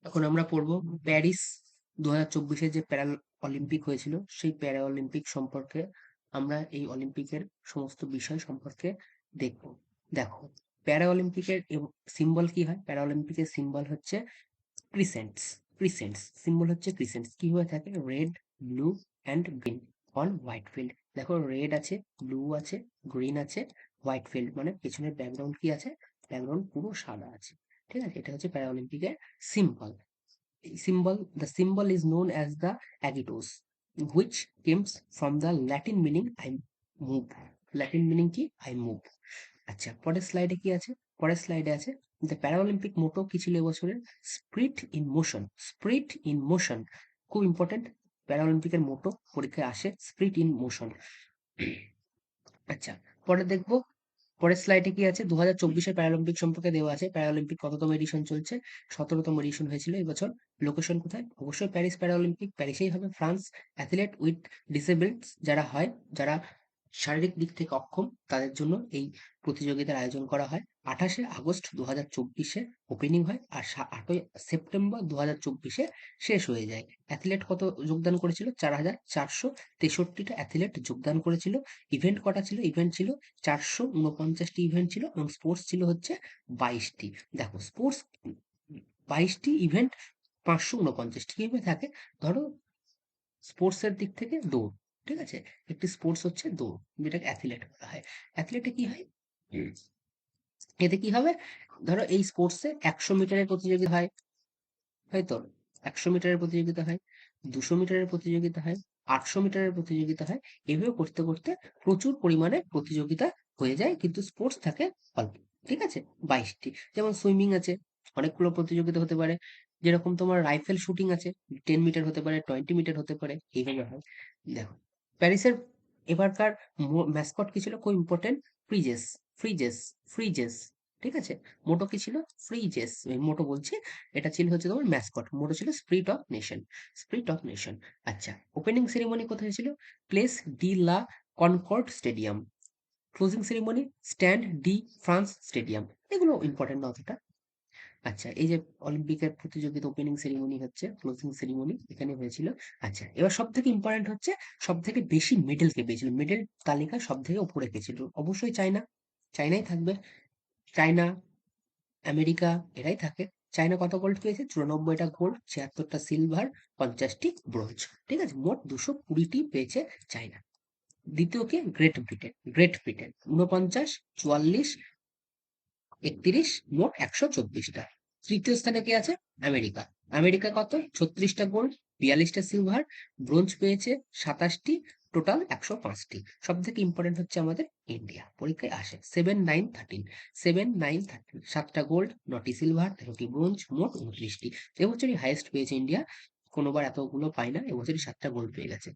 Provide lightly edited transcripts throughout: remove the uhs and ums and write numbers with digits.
এখন আমরা পড়বো প্যারিস 2024 যে প্যারা অলিম্পিক হয়েছিল সেই প্যারা অলিম্পিক সম্পর্কে। আমরা এই অলিম্পিকের সমস্ত বিষয় সম্পর্কে দেখব। দেখো, প্যারা অলিম্পিকের সিম্বল কি হয়? প্যারা অলিম্পিকের সিম্বল হচ্ছে ক্রিসেন্টস। ক্রিসেন্টস সিম্বল হচ্ছে ক্রিসেন্টস কি হয়ে থাকে? Red, blue and green on white field. দেখো, রেড আছে, ব্লু আছে, গ্রিন আছে, হোয়াইট ফিল্ড মানে পেছনের ব্যাকগ্রাউন্ড কি আছে? ব্যাকগ্রাউন্ড পুরো সাদা আছে। ঠিক আছে, এটা হচ্ছে প্যারা অলিম্পিকের symbol. The symbol is known as the agitos, which comes from the Latin meaning I move. Latin meaning কি? I move. আচ্ছা, পরের স্লাইডে কি আছে? পরের স্লাইডে আছে দ্য প্যারাঅলিম্পিক মোটো কি ছিল এবছরের? Spirit in motion. Spirit in motion খুব ইম্পর্টেন্ট। প্যারাঅলিম্পিকের মোটো পরীক্ষায় আসে, স্প্রিট ইন মোশন। আচ্ছা, পরে দেখবো পরের স্লাইডে কি আছে? 2024 প্যারালিম্পিক সম্পর্কে দেওয়া আছে। প্যারালিম্পিক কততম এডিশন চলছে? 17তম এডিশন হয়েছিল এবছর। লোকেশন কোথায়? অবশ্যই প্যারিস প্যারালিম্পিক, প্যারিসেই হবে, ফ্রান্স। অ্যাথলেট উইথ ডিসেবলস যারা হয়, যারা শারীরিক দিক থেকে অক্ষম, তাদের জন্য এই প্রতিযোগিতার আয়োজন করা হয়। 28 আগস্ট 2024 ওপেনিং হয় আর 8ই সেপ্টেম্বর 2024 শেষ হয়ে যায়। অ্যাথলেট কত যোগদান করেছিল? 4463টা অ্যাথলেট যোগদান করেছিল। ইভেন্ট কটা ছিল? ইভেন্ট ছিল 449টি ইভেন্ট ছিল এবং স্পোর্টস ছিল হচ্ছে 22টি। দেখো, স্পোর্টস 22টি ইভেন্ট, 549টি কিভাবে থাকে? ধরো, স্পোর্টস এর দিক থেকে দৌড়, ঠিক আছে, একটি স্পোর্টস হচ্ছে দৌড়, যেটাকে অ্যাথলেট বলা হয়। অ্যাথলেটে কি হয়? হুম, এতে কি হবে? ধরো এই স্পোর্টসে 100 মিটারের প্রতিযোগিতা হয়, হয়তো 100 মিটারের প্রতিযোগিতা হয়, 200 মিটারের প্রতিযোগিতা হয়, 800 মিটারের প্রতিযোগিতা হয়। এভাবে করতে করতে প্রচুর পরিমাণে প্রতিযোগিতা হয়ে যায়, কিন্তু স্পোর্টস থাকে অল্প। ঠিক আছে, 22টি। যেমন সুইমিং আছে, অনেকগুলো প্রতিযোগিতা হতে পারে। যেরকম তোমার রাইফেল শুটিং আছে, 10 মিটার হতে পারে, 20 মিটার হতে পারে, এইভাবে হয়। দেখো, প্যারিসের এবারকার ম্যাসকট কি ছিল? খুব ইম্পর্টেন্ট। ফ্রিজেস। ফ্রিজেস। ফ্রিজেস। ঠিক আছে, মোটো কি ছিল? ফ্রিজেস। মোটো বলছি, এটা ছিল হচ্ছে তোমার ম্যাসকট। মোটো ছিল spirit of nation. Spirit of nation. আচ্ছা, ওপেনিং সেরিমনি কোথায় ছিল? Place de la Concorde stadium. Closing ceremony Stade de France stadium. এগুলো ইম্পর্টেন্ট না অতটা। আচ্ছা, এই যে অলিম্পিকের প্রতিযোগিতা ওপেনিং সেরিমনি হচ্ছে, ক্লোজিং সেরিমনি এখানে হয়েছিল। আচ্ছা, এবার সব থেকে ইম্পর্টেন্ট হচ্ছে সব থেকে বেশি মেডেল কে পেয়েছিল? মেডেল তালিকা সব থেকে উপরে কে ছিল? অবশ্যই চায়না। চায়নাই থাকবে। চায়না, আমেরিকা, এরাই থাকে। চায়না কত গোল্ড পেয়েছে? 94টা গোল্ড, 76টা সিলভার, 50টি ব্রোঞ্জ। ঠিক আছে, মোট 220টি পেয়েছে চায়না। দ্বিতীয় কে? Great Britain. গ্রেট ব্রিটেন 49, 44, 31, মোট 124টা। তৃতীয় স্থানে কে আছে? আমেরিকা। আমেরিকা কত? 36টা গোল্ড, 42টা সিলভার, ব্রোঞ্জ পেয়েছে 27টি, টোটাল 105টি। সব থেকে ইম্পর্টেন্ট হচ্ছে আমাদের ইন্ডিয়া, পরীক্ষায় আসে 7, 9, 13। 7, 9, 13, 7টা গোল্ড, 9টি সিলভার, 13টি ব্রোঞ্জ, মোট 29টি। এবছরই হাইয়েস্ট পেয়েছে ইন্ডিয়া, কোনোবার এতগুলো পায় না, এবছরই 7টা গোল্ড পেয়ে গেছে।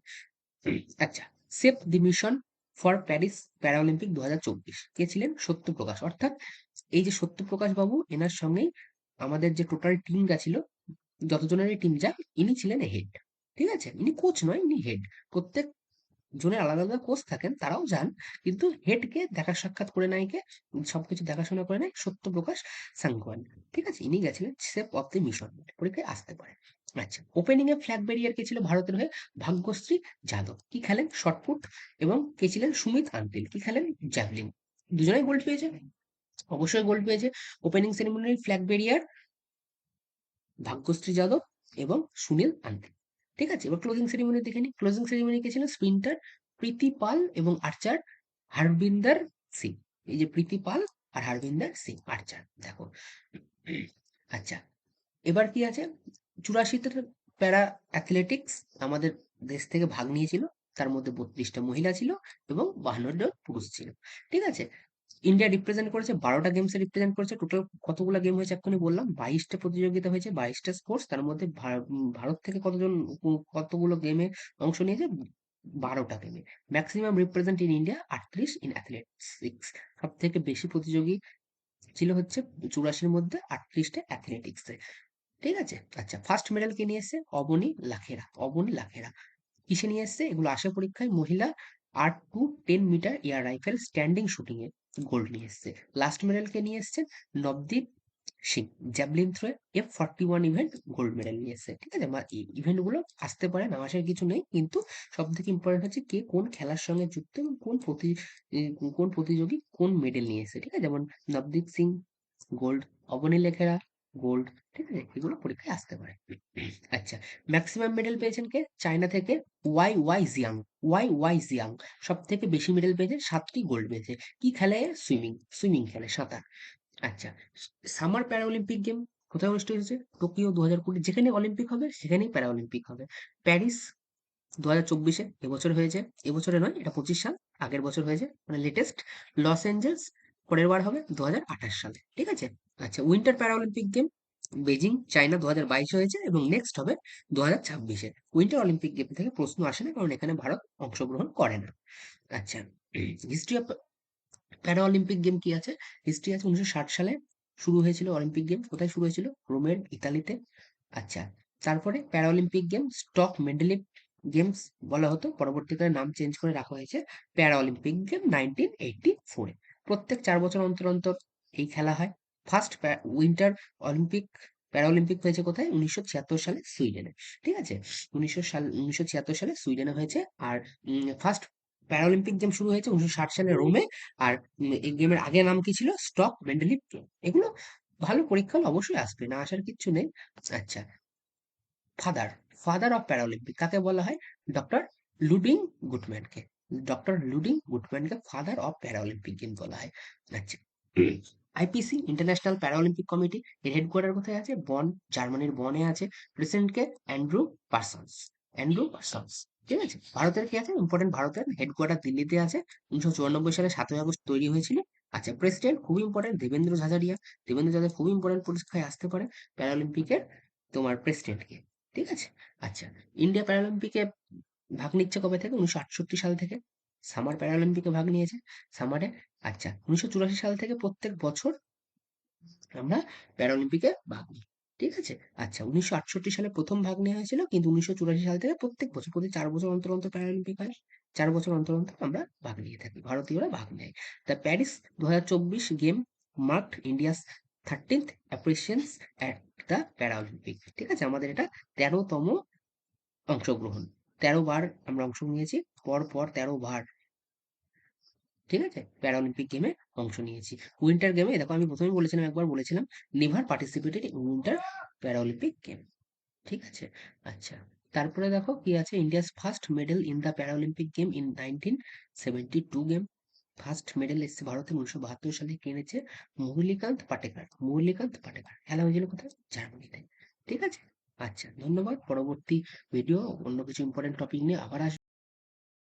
আচ্ছা, save the mission for Paris Paralympic 2024 কে ছিলেন? সত্যপ্রকাশ। অর্থাৎ এই যে সত্যপ্রকাশ বাবু, এনার সঙ্গেই আমাদের যে টোটাল টিম গেছিল, যতজনেরই টিম যাক, ইনি ছিলেন হেড। ঠিক আছে, ইনি কোচ নয়, ইনি হেড। প্রত্যেক জনের আলাদা আলাদা কোচ থাকেন, তারাও যান, কিন্তু হেডকে দেখা সাক্ষাৎ করে নেয় কে? সবকিছু দেখাশোনা করে নেয় সত্যপ্রকাশ সাংওয়ান। ঠিক আছে, ইনি গেছিলেন সেফ অফ দ্য মিশন, পরীক্ষায় আসতে পারে। আচ্ছা, ওপেনিং এ ফ্ল্যাগ ব্যারিয়ার কে ছিল ভারতের হয়ে? ভাগ্যশ্রী যাদব। কি খেলেন? শর্টপুট। এবং কে ছিলেন? সুমিত আন্তিল। কি খেলেন? জ্যাভলিন। দুজনেই গোল্ড পেয়েছে, অবশ্যই গোল্ড পেয়েছে। ওপেনিং সেরিমনির ফ্ল্যাগ ব্যারিয়ার ভাগ্যশ্রী যাদব এবং সুনীল আন্তিল। ঠিক আছে, এবার ক্লোজিং সেরিমনি দেখে নিই। ক্লোজিং সেরিমনি কে ছিল? স্প্রিন্টার প্রীতি পাল এবং আর্চার হারবিন্দর সিং। এই যে প্রীতি পাল আর হারবিন্দর সিং আর্চার, দেখো। আচ্ছা, এবার কি আছে? 84তে প্যারা অ্যাথলেটিক্স আমাদের দেশ থেকে ভাগ নিয়েছিল, তার মধ্যে 32টা মহিলা ছিল এবং 52 জন পুরুষ ছিল। ঠিক আছে, ইন্ডিয়া রিপ্রেজেন্ট করেছে, 12টা গেমসে রিপ্রেজেন্ট করেছে। টোটাল কতগুলো গেম হয়েছে এক্ষুনি বললাম? 22টা প্রতিযোগিতা হয়েছে, 22টা স্পোর্টস। তার মধ্যে ভারত থেকে কতজন কতগুলো গেমে অংশ নিয়েছে? 12টা গেমে। Maximum represent in India 38 in athletics. সব থেকে বেশি প্রতিযোগী ছিল হচ্ছে 84-র মধ্যে 38টা অ্যাথলেটিক্সে। ঠিক আছে, আচ্ছা, ফার্স্ট মেডেল কে নিয়ে এসছে? অবনী লাখেরা। অবনী লাখেরা কিসে নিয়ে এসছে? এগুলো আসে পরীক্ষায়। মহিলা 8 to 10 metre air rifle standing shooting এ গোল্ড নিয়ে এসছে। লাস্ট মেডেল কে নিয়ে এসছেন? নবদীপ সিং জ্যাভলিন থ্রোয়ে F41 ইভেন্ট গোল্ড মেডেল নিয়ে এসেছে। ঠিক আছে? এই ইভেন্ট গুলো আসতে পারে, না আসার কিছু নেই, কিন্তু সব থেকে ইম্পর্টেন্ট হচ্ছে কে কোন খেলার সঙ্গে যুক্ত এবং কোন প্রতিযোগী কোন মেডেল নিয়ে এসেছে। ঠিক আছে? যেমন নবদীপ সিং গোল্ড, অবনী লেখেরা গোল্ড। ঠিক আছে? এগুলো পরীক্ষায় আসতে পারে। আচ্ছা, ম্যাক্সিমাম মেডেল পেয়েছেন কে? চায়না থেকে ওয়াই ওয়াই জিয়াং। সব থেকে বেশি মেডেল পেয়েছে, 7টি গোল্ড পেয়েছে। কি খেলে? সুইমিং খেলে, সাঁতার। আচ্ছা, সামার প্যারা অলিম্পিক গেম কোথায় অনুষ্ঠিত হয়েছে? টোকিও 2020। যেখানে অলিম্পিক হবে সেখানেই প্যারা অলিম্পিক হবে। প্যারিস 2024-এ, এবছর হয়েছে। এবছরে নয়, এটা 25 সাল, আগের বছর হয়েছে, মানে লেটেস্ট। লস এঞ্জেলস পরের বার হবে 2028 সালে। ঠিক আছে? আচ্ছা, winter para Olympic game Beijing China 2022-এ হয়েছে এবং নেক্সট হবে 2026-এ। উইন্টার অলিম্পিক গেম থেকে প্রশ্ন আসে না, কারণ এখানে ভারত অংশগ্রহণ করে না। আচ্ছা, হিস্ট্রি অফ প্যারা অলিম্পিক গেম কি আছে? হিস্ট্রি আছে, 1960 সালে শুরু হয়েছিল অলিম্পিক গেম। কোথায় শুরু হয়েছিল? রোমের, ইতালিতে। আচ্ছা, তারপরে para Olympic game Stoke Mandeville games বলা হতো, পরবর্তীকালে নাম চেঞ্জ করে রাখা হয়েছে প্যারা অলিম্পিক গেম 1984-এ। প্রত্যেক 4 বছর অন্তর অন্তর এই খেলা হয়। ফার্স্ট উইন্টার অলিম্পিক প্যারা অলিম্পিক হয়েছে কোথায়? 1976 সালে সুইডেনে। ঠিক আছে? 1976 সালে সুইডেনে হয়েছে। আর ফার্স্ট প্যারালিম্পিক গেম শুরু হয়েছে 1960 সালে রোমে। আর এই গেমের আগে নাম কি ছিল? Stock Mendeleev game. এগুলো ভালো পরীক্ষা হলে অবশ্যই আসবে, না আসার কিচ্ছু নেই। আচ্ছা, ফাদার ফাদার অফ প্যারালিম্পিক কাকে বলা হয়? ডক্টর লুডিং গুটম্যানকে। ডক্টর লুডিং গুটম্যানকে ফাদার অফ প্যারালিম্পিক গেম বলা হয়। আচ্ছা, আইপিসি ইন্টারন্যাশনাল প্যারালিম্পিক কমিটি এর হেডকোয়ার্টার কোথায় আছে? বন, জার্মানির বনে আছে। প্রেসিডেন্টকে অ্যান্ড্রু পার্সন্স। ঠিক আছে? ভারতের কি আছে ইম্পর্টেন্ট? ভারতের হেডকোয়ার্টার দিল্লিতে আছে। 1994 সালে 7ই আগস্ট তৈরি হয়েছিল। আচ্ছা, প্রেসিডেন্ট খুবই ইম্পর্টেন্ট, দেবেন্দ্র ঝাঝারিয়া। দেবেন্দ্র ঝাঝারিয়া খুবই ইম্পর্টেন্ট, পরীক্ষায় আসতে পারে প্যারালিম্পিকের তোমার প্রেসিডেন্টকে। ঠিক আছে? আচ্ছা, ইন্ডিয়া প্যারালিম্পিকে ভাগ নিচ্ছে কবে থেকে? 1968 সাল থেকে সামার প্যারালিম্পিকে ভাগ নিয়েছে, সামারে। আচ্ছা, 1984 সাল থেকে প্রত্যেক বছর আমরা প্যারালিম্পিকে ভাগ নিই। ঠিক আছে? আচ্ছা, 1968 সালে প্রথম ভাগ নেওয়া হয়েছিল, কিন্তু 1984 সাল থেকে প্রত্যেক বছর, প্রতি 4 বছর অন্তর অন্তর প্যারালিম্পিক হয়। 4 বছর অন্তর অন্তর আমরা ভাগ নিয়ে থাকি, ভারতীয়রা ভাগ নেয়। The Paris 2024 game marked India's 13th appearance at the Paralympic. ঠিক আছে? আমাদের এটা 13তম অংশগ্রহণ। 13 বার আমরা অংশ নিয়েছি, পর পর 13 বার। ঠিক আছে? প্যারালিম্পিক গেমে অংশ নিয়েছি। উইন্টার গেমে দেখো, আমি প্রথমেই বলেছিলাম, একবার বলেছিলাম, never participated in winter Paralympic game. ঠিক আছে? আচ্ছা, তারপরে দেখো কি আছে? India's first medal in the Paralympic game in 1972 game. First medal এসেছে ভারতে 1972 সালে, কিনেছে মুরলীকান্ত পাটেকার। খেলা হয়েছিল কোথায়? জার্মানিতে। ঠিক আছে? আচ্ছা, ধন্যবাদ। পরবর্তী ভিডিও অন্য কিছু ইম্পর্টেন্ট টপিক নিয়ে আবার আসবো।